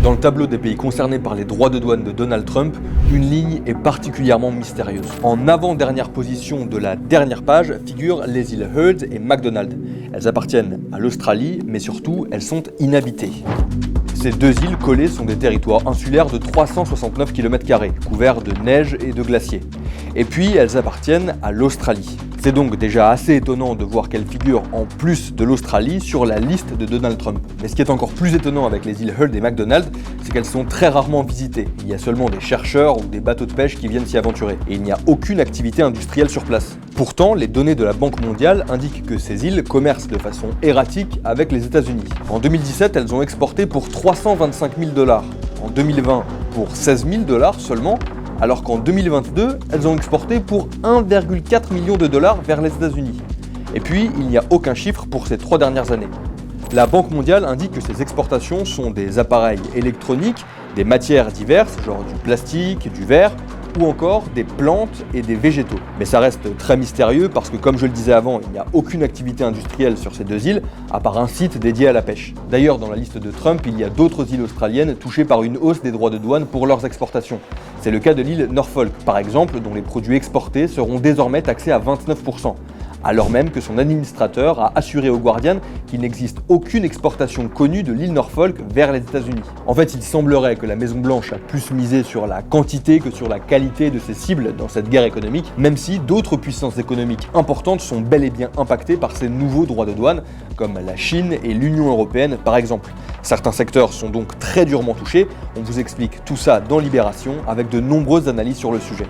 Dans le tableau des pays concernés par les droits de douane de Donald Trump, une ligne est particulièrement mystérieuse. En avant-dernière position de la dernière page figurent les îles Heard et McDonald. Elles appartiennent à l'Australie, mais surtout, elles sont inhabitées. Ces deux îles collées sont des territoires insulaires de 369 km², couverts de neige et de glaciers. Et puis, elles appartiennent à l'Australie. C'est donc déjà assez étonnant de voir qu'elles figurent en plus de l'Australie sur la liste de Donald Trump. Mais ce qui est encore plus étonnant avec les îles Heard et McDonald, c'est qu'elles sont très rarement visitées. Il y a seulement des chercheurs ou des bateaux de pêche qui viennent s'y aventurer. Et il n'y a aucune activité industrielle sur place. Pourtant, les données de la Banque mondiale indiquent que ces îles commercent de façon erratique avec les États-Unis. En 2017, elles ont exporté pour 325 000 $. En 2020, pour 16 000 $ seulement, alors qu'en 2022, elles ont exporté pour 1,4 million de $ vers les États-Unis. Et puis, il n'y a aucun chiffre pour ces 3 dernières années. La Banque mondiale indique que ces exportations sont des appareils électroniques, des matières diverses, genre du plastique, du verre, ou encore des plantes et des végétaux. Mais ça reste très mystérieux parce que, comme je le disais avant, il n'y a aucune activité industrielle sur ces deux îles, à part un site dédié à la pêche. D'ailleurs, dans la liste de Trump, il y a d'autres îles australiennes touchées par une hausse des droits de douane pour leurs exportations. C'est le cas de l'île Norfolk, par exemple, dont les produits exportés seront désormais taxés à 29%. Alors même que son administrateur a assuré au Guardian qu'il n'existe aucune exportation connue de l'île Norfolk vers les États-Unis. En fait, il semblerait que la Maison-Blanche a plus misé sur la quantité que sur la qualité de ses cibles dans cette guerre économique, même si d'autres puissances économiques importantes sont bel et bien impactées par ces nouveaux droits de douane, comme la Chine et l'Union européenne par exemple. Certains secteurs sont donc très durement touchés. On vous explique tout ça dans Libération avec de nombreuses analyses sur le sujet.